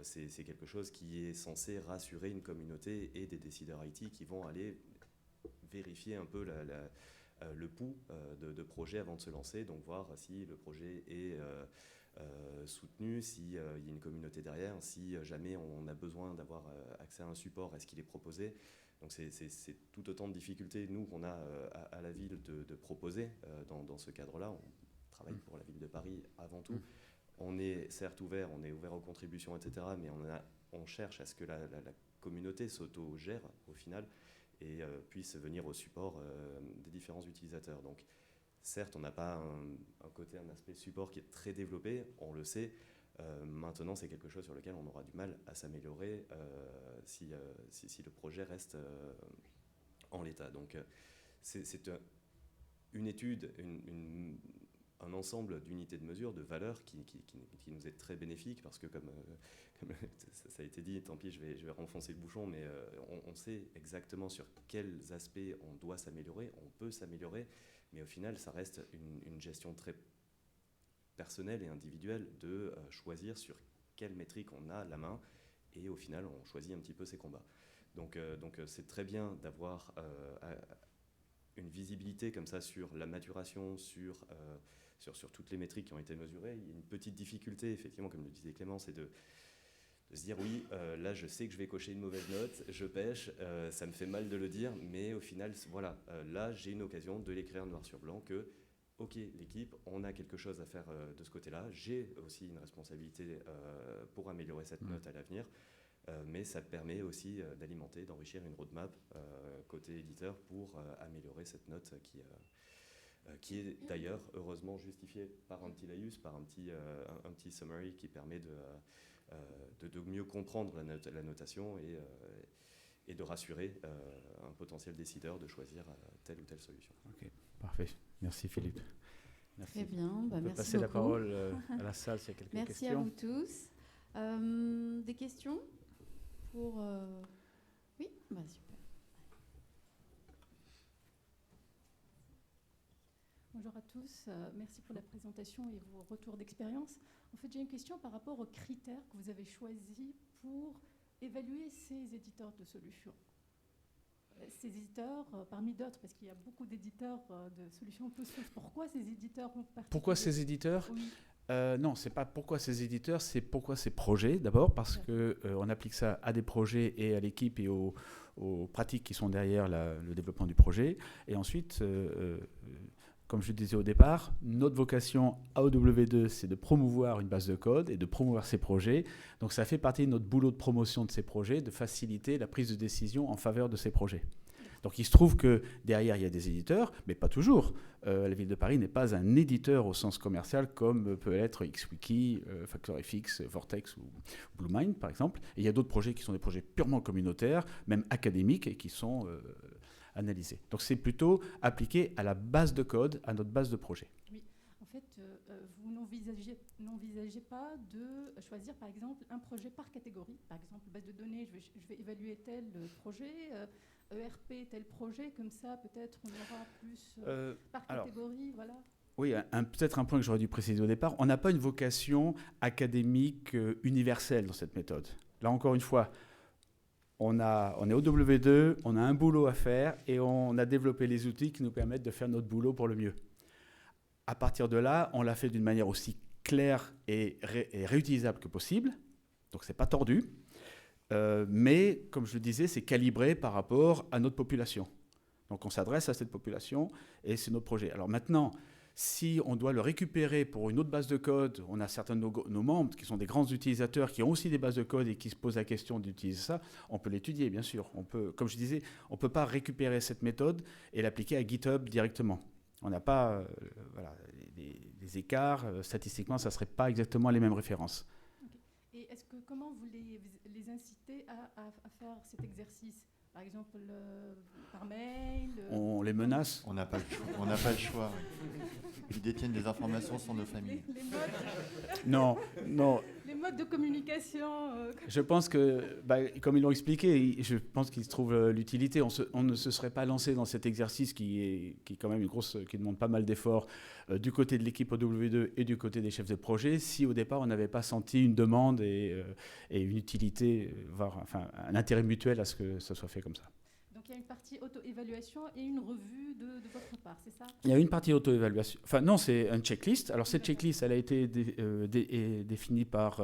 C'est quelque chose qui est censé rassurer une communauté et des décideurs IT qui vont aller vérifier un peu le pouls de projet avant de se lancer, donc voir si le projet est soutenu, s'il y a une communauté derrière, si jamais on a besoin d'avoir accès à un support, est-ce qu'il est proposé. Donc c'est tout autant de difficultés, nous, qu'on a à la ville de proposer dans ce cadre-là. On travaille pour la ville de Paris avant tout. On est certes ouvert, on est ouvert aux contributions, etc., mais on cherche à ce que la communauté s'auto-gère au final et puisse venir au support des différents utilisateurs. Donc certes, on n'a pas un aspect support qui est très développé, on le sait. Maintenant, c'est quelque chose sur lequel on aura du mal à s'améliorer si le projet reste en l'état. Donc c'est une étude, un ensemble d'unités de mesure, de valeurs qui nous est très bénéfique parce que comme ça a été dit, tant pis, je vais renfoncer le bouchon, mais on sait exactement sur quels aspects on doit s'améliorer, on peut s'améliorer, mais au final, ça reste une gestion très personnelle et individuelle de choisir sur quelle métrique on a la main et au final, on choisit un petit peu ses combats. Donc c'est très bien d'avoir une visibilité comme ça sur la maturation, sur toutes les métriques qui ont été mesurées. Il y a une petite difficulté, effectivement, comme le disait Clément, c'est de se dire oui, là je sais que je vais cocher une mauvaise note, je pêche, ça me fait mal de le dire, mais au final, voilà, là j'ai une occasion de l'écrire noir sur blanc que, ok, l'équipe, on a quelque chose à faire de ce côté-là, j'ai aussi une responsabilité pour améliorer cette note à l'avenir, mais ça permet aussi d'alimenter, d'enrichir une roadmap côté éditeur pour améliorer cette note qui est d'ailleurs heureusement justifiée par un petit laïus, par un petit summary qui permet de mieux comprendre la notation et de rassurer un potentiel décideur de choisir telle ou telle solution. Ok, parfait. Merci Philippe. Merci. Très bien, On peut merci passer beaucoup. la parole à la salle s'il y a quelques merci questions. Merci à vous tous. Des questions pour... Oui, super. Bonjour à tous, merci pour la présentation et vos retours d'expérience. En fait, j'ai une question par rapport aux critères que vous avez choisis pour évaluer ces éditeurs de solutions. ces éditeurs, parmi d'autres, parce qu'il y a beaucoup d'éditeurs de solutions open source, pourquoi ces éditeurs en particulier? Pourquoi ces éditeurs? Oui. Non, c'est pas pourquoi ces éditeurs, c'est pourquoi ces projets. D'abord parce que on applique ça à des projets et à l'équipe et aux pratiques qui sont derrière le développement du projet. Et ensuite, comme je le disais au départ, notre vocation à OW2, c'est de promouvoir une base de code et de promouvoir ces projets. Donc ça fait partie de notre boulot de promotion de ces projets, de faciliter la prise de décision en faveur de ces projets. Donc il se trouve que derrière, il y a des éditeurs, mais pas toujours. La Ville de Paris n'est pas un éditeur au sens commercial comme peut être XWiki, FactorFX, Vortex ou BlueMind, par exemple. Et il y a d'autres projets qui sont des projets purement communautaires, même académiques, et qui sont analysés. Donc c'est plutôt appliqué à la base de code, à notre base de projet. Oui. En fait, vous n'envisagez pas de choisir, par exemple, un projet par catégorie. Par exemple, base de données, je vais évaluer tel projet, ERP, tel projet, comme ça, peut-être on aura plus par catégorie, voilà. Oui, peut-être un point que j'aurais dû préciser au départ, on n'a pas une vocation académique universelle dans cette méthode. Là, encore une fois, on est au W2, on a un boulot à faire et on a développé les outils qui nous permettent de faire notre boulot pour le mieux. À partir de là, on l'a fait d'une manière aussi claire et réutilisable que possible, donc ce n'est pas tordu. Mais, comme je le disais, c'est calibré par rapport à notre population. Donc on s'adresse à cette population et c'est notre projet. Alors maintenant, si on doit le récupérer pour une autre base de code, on a certains de nos membres qui sont des grands utilisateurs, qui ont aussi des bases de code et qui se posent la question d'utiliser ça, on peut l'étudier, bien sûr. On peut, comme je disais, on ne peut pas récupérer cette méthode et l'appliquer à GitHub directement. On n'a pas les écarts. Statistiquement, ça ne serait pas exactement les mêmes références. Et comment vous les incitez à faire cet exercice? Par exemple, par mail On les menace. On n'a pas le choix. Oui. Ils détiennent des informations sur nos familles. Les modes Non. Les modes de communication. Je pense que, comme ils l'ont expliqué, je pense qu'ils se trouvent l'utilité. On ne se serait pas lancé dans cet exercice qui est quand même qui demande pas mal d'efforts du côté de l'équipe OW2 et du côté des chefs de projet, si au départ on n'avait pas senti une demande et une utilité, voire un intérêt mutuel à ce que ça soit fait comme ça. Donc il y a une partie auto-évaluation et une revue de votre part, c'est ça? Il y a une partie auto-évaluation. Enfin non, c'est une checklist. Alors cette checklist, elle a été définie par...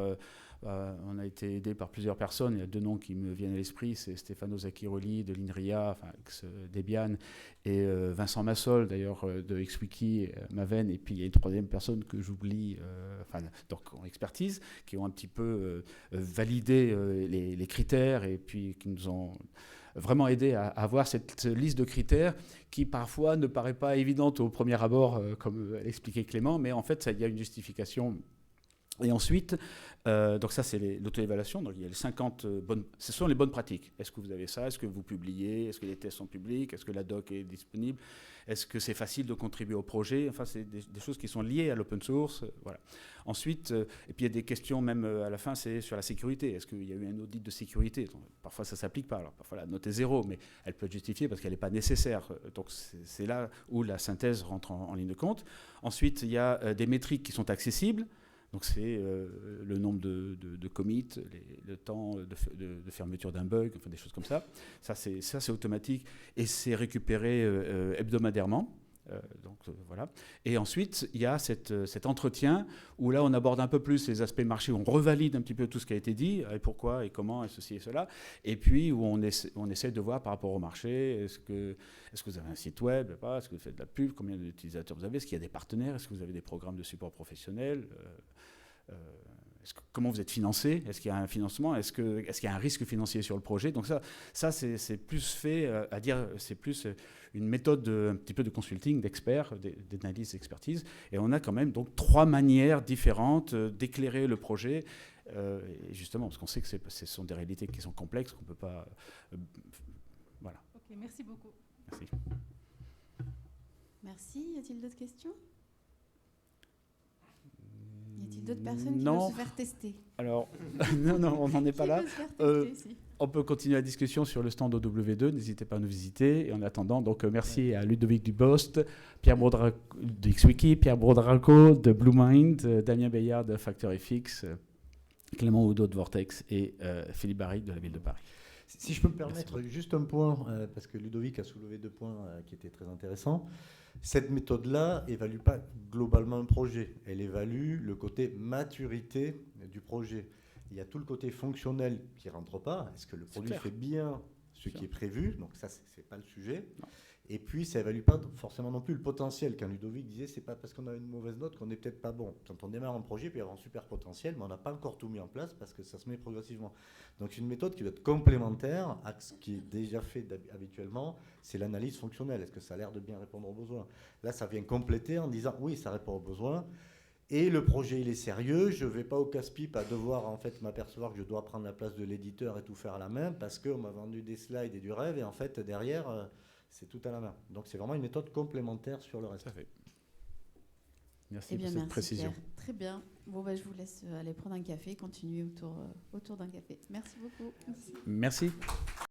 on a été aidé par plusieurs personnes. Il y a deux noms qui me viennent à l'esprit. C'est Stefano Zacchiroli de l'INRIA, ex-Debian, et Vincent Massol, d'ailleurs, de XWiki, Maven. Et puis il y a une troisième personne que j'oublie, donc en expertise, qui ont un petit peu validé les critères et puis qui nous ont vraiment aidé à avoir cette liste de critères qui parfois ne paraît pas évidente au premier abord, comme l'expliquait Clément, mais en fait, il y a une justification. Et ensuite, donc ça c'est l'auto-évaluation, donc il y a les 50 ce sont les bonnes pratiques. Est-ce que vous avez ça? Est-ce que vous publiez? Est-ce que les tests sont publics? Est-ce que la doc est disponible? Est-ce que c'est facile de contribuer au projet? Enfin, c'est des choses qui sont liées à l'open source. Voilà. Ensuite, et puis il y a des questions même à la fin, c'est sur la sécurité. Est-ce qu'il y a eu un audit de sécurité? Donc, parfois ça ne s'applique pas. Alors parfois la note est 0, mais elle peut être justifiée parce qu'elle n'est pas nécessaire. Donc c'est là où la synthèse rentre en ligne de compte. Ensuite, il y a des métriques qui sont accessibles. Donc c'est le nombre de commits, le temps de fermeture d'un bug, enfin des choses comme ça. Ça c'est automatique et c'est récupéré hebdomadairement. Voilà. Et ensuite, il y a cet entretien où là, on aborde un peu plus les aspects marché, où on revalide un petit peu tout ce qui a été dit, et pourquoi, et comment, et ceci et cela. Et puis, où on essaie de voir par rapport au marché, est-ce que vous avez un site web, est-ce que vous faites de la pub, combien d'utilisateurs vous avez, est-ce qu'il y a des partenaires, est-ce que vous avez des programmes de support professionnel, comment vous êtes financé, est-ce qu'il y a un financement, est-ce qu'il y a un risque financier sur le projet. Donc ça c'est plus fait à dire, c'est plus une méthode un petit peu de consulting, d'experts, d'analyse, d'expertise. Et on a quand même donc 3 manières différentes d'éclairer le projet. Et justement, parce qu'on sait que ce sont des réalités qui sont complexes, qu'on ne peut pas... voilà. Ok, merci beaucoup. Merci. Merci. Y a-t-il d'autres questions? Y a-t-il d'autres personnes qui Non. veulent se faire tester? Alors, non, on n'en est pas là. Qui veut se faire tester, si. On peut continuer la discussion sur le stand OW2, n'hésitez pas à nous visiter. Et en attendant, donc merci à Ludovic Dubost, Pierre Bourdraco de XWiki, Pierre Bourdraco de BlueMind, Damien Bayard de FactorFX, Clément Oudot de Vortex et Philippe Barry de la Ville de Paris. Si je peux me permettre juste un point, parce que Ludovic a soulevé 2 points qui étaient très intéressants. Cette méthode-là évalue pas globalement un projet. Elle évalue le côté maturité du projet. Il y a tout le côté fonctionnel qui ne rentre pas. Est-ce que le produit fait bien ce qui est prévu? Donc ça, ce n'est pas le sujet. Non. Et puis, ça n'évalue pas forcément non plus le potentiel. Quand Ludovic disait, c'est pas parce qu'on a une mauvaise note qu'on n'est peut-être pas bon. Quand on démarre un projet, il peut y avoir un super potentiel, mais on n'a pas encore tout mis en place parce que ça se met progressivement. Donc, c'est une méthode qui doit être complémentaire à ce qui est déjà fait habituellement. C'est l'analyse fonctionnelle. Est-ce que ça a l'air de bien répondre aux besoins? Là, ça vient compléter en disant, oui, ça répond aux besoins. Et le projet, il est sérieux. Je ne vais pas au casse-pipe à devoir en fait m'apercevoir que je dois prendre la place de l'éditeur et tout faire à la main parce qu'on m'a vendu des slides et du rêve. Et en fait, derrière... c'est tout à la main. Donc c'est vraiment une méthode complémentaire sur le reste. Tout à fait. Merci pour cette précision. Pierre. Très bien. Bon, je vous laisse aller prendre un café, continuer autour d'un café. Merci beaucoup. Merci.